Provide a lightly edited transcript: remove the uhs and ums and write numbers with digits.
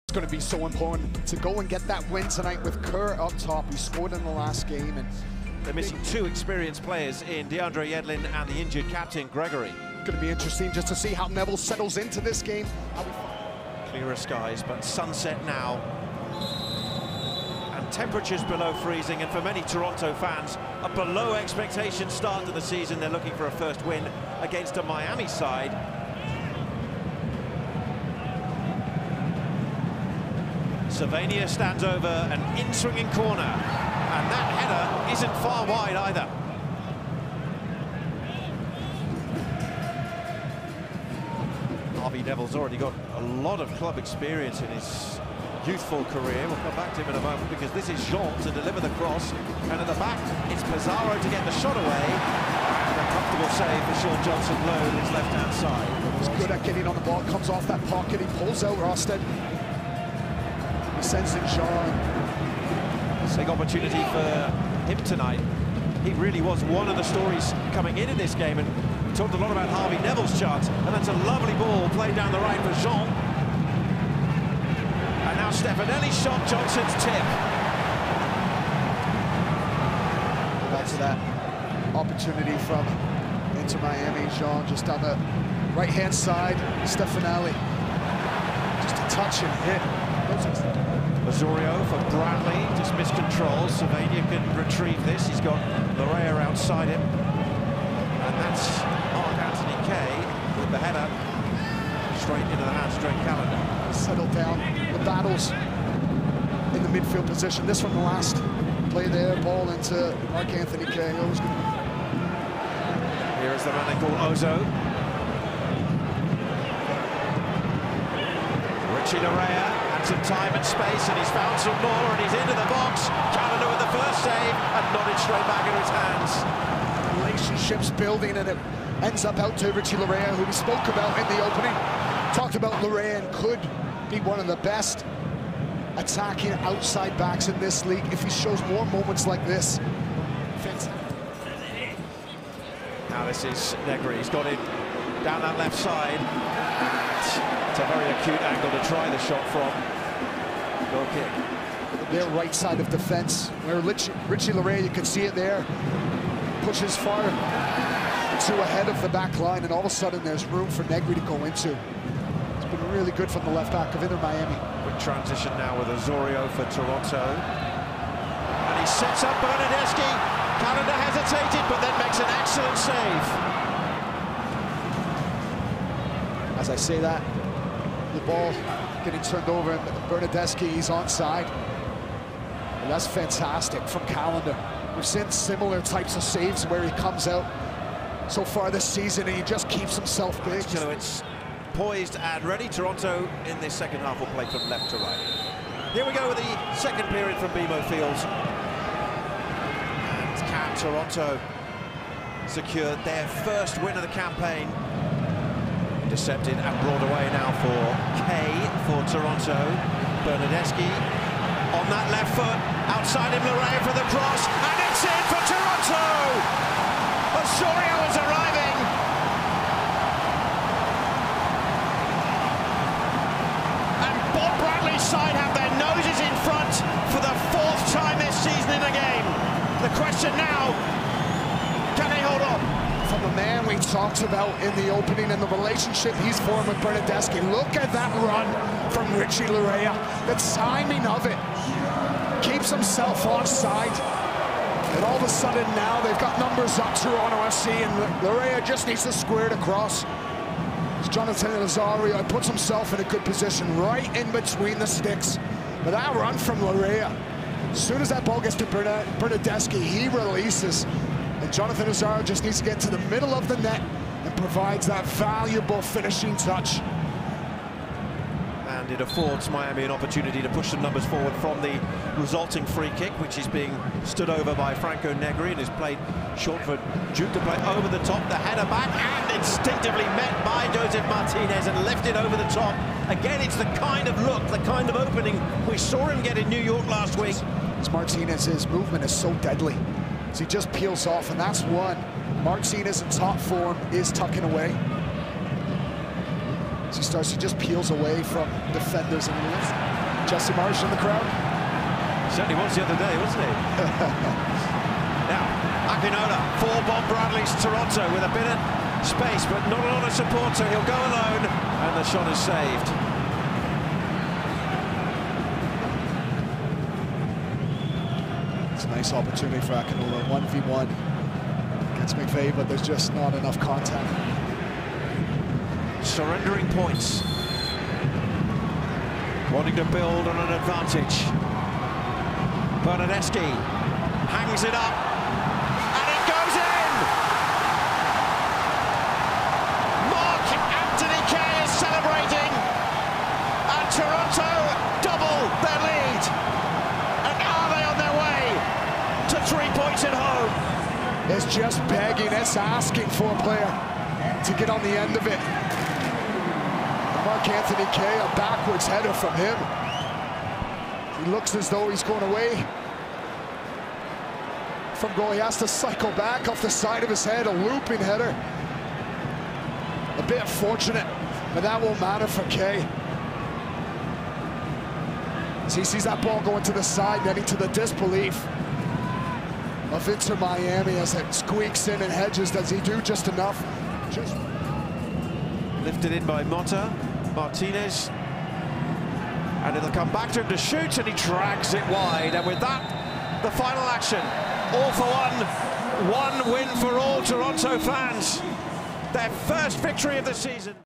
It's going to be so important to go and get that win tonight with Kerr up top. He scored in the last game. And they're missing two experienced players in DeAndre Yedlin and the injured captain, Gregory. It's going to be interesting just to see how Neville settles into this game. Clearer skies, but sunset now. And temperatures below freezing, and for many Toronto fans, a below expectation start to the season. They're looking for a first win against a Miami side. Savania stands over an in-swinging corner, and that header isn't far wide either. Harvey Neville's already got a lot of club experience in his youthful career. We'll come back to him in a moment, because this is Jean to deliver the cross, and at the back it's Pizarro to get the shot away, and a comfortable save for Sean Johnson-Low on his left-hand side. He's good at getting on the ball, comes off that pocket, he pulls out Rosted. Sends in Jean. Big opportunity for him tonight. He really was one of the stories coming in this game, and we talked a lot about Harvey Neville's chance, and that's a lovely ball played down the right for Jean. And now Stefanelli's shot, Johnson's tip. Back to that opportunity from Inter Miami. Jean just on the right-hand side. Stefanelli just a touch and hit. Osorio for Bradley, just miscontrols. Savania can retrieve this. He's got Larea outside him. And that's Mark Anthony Kay with the header straight into the hands of Drake Calendar. Settled down the battles in the midfield position. This from the last play there, ball into Mark Anthony Kay. Here is the man they call Ozo. Richie Larea. Some time and space, and he's found some more, and he's into the box. Canada with the first save, and nodded straight back into his hands. Relationships building, and it ends up out to Richie Larea, who we spoke about in the opening. Talked about Larea and could be one of the best attacking outside backs in this league if he shows more moments like this. Now this is Negri. He's got it down that left side. It's a very acute angle to try the shot from. Goal kick. Their right side of defense, where Richie Larea, you can see it there, pushes far to ahead of the back line, and all of a sudden there's room for Negri to go into. It's been really good from the left back of Inter Miami. Good transition now with Osorio for Toronto. And he sets up Bernadeschi. Canada hesitated, but then makes an excellent save. As I say that, the ball getting turned over, and Bernadeschi, he's onside. And that's fantastic from Calendar. We've seen similar types of saves where he comes out so far this season, and he just keeps himself big. So it's poised and ready. Toronto in this second half will play from left to right. Here we go with the second period from BMO Fields. And can Toronto secure their first win of the campaign? Intercepted and brought away now for Kay for Toronto. Bernadeschi on that left foot, outside him Larea for the cross, and it's in for Toronto! Osorio is arriving! And Bob Bradley's side have their noses in front for the fourth time this season in a game. The question now, can they hold on? From the man we talked about in the opening and the relationship he's formed with Bernadeschi. Look at that run from Richie Larea. The timing of it keeps himself offside. And all of a sudden now they've got numbers up, Toronto FC, and Larea just needs to square it across. As Jonathan Osorio puts himself in a good position right in between the sticks. But that run from Larea, as soon as that ball gets to Bernadeschi, he releases. And Jonathan Osorio just needs to get to the middle of the net and provides that valuable finishing touch. And it affords Miami an opportunity to push some numbers forward from the resulting free kick, which is being stood over by Franco Negri and is played short for Duke to play over the top. The header back and instinctively met by Joseph Martinez and lifted over the top. Again, it's the kind of look, the kind of opening we saw him get in New York last week. Martinez's movement is so deadly. So he just peels off, and that's one. Martinez in top form is tucking away. As he starts, he just peels away from defenders and moves. Jesse Marsh in the crowd. Certainly was the other day, wasn't he? Now, Akinola for Bob Bradley's Toronto with a bit of space, but not a lot of support, so he'll go alone, and the shot is saved. It's a nice opportunity for Akinola, 1v1 against McVeigh, but there's just not enough contact. Surrendering points. Wanting to build on an advantage. Bernardeschi hangs it up, and it goes in! Mark Anthony Kay is celebrating, and Toronto double their lead. And are they on their way to 3 points at home? It's just begging, it's asking for a player to get on the end of it. Mark Anthony Kay, a backwards header from him. He looks as though he's going away from goal. He has to cycle back off the side of his head, a looping header. A bit fortunate, but that won't matter for Kay. As he sees that ball going to the side, heading to the disbelief of Inter Miami as it squeaks in and Hedges. Does he do just enough? Just lifted in by Martinez, and it'll come back to him to shoot, and he drags it wide. And with that, the final action, all for one win for all Toronto fans. Their first victory of the season.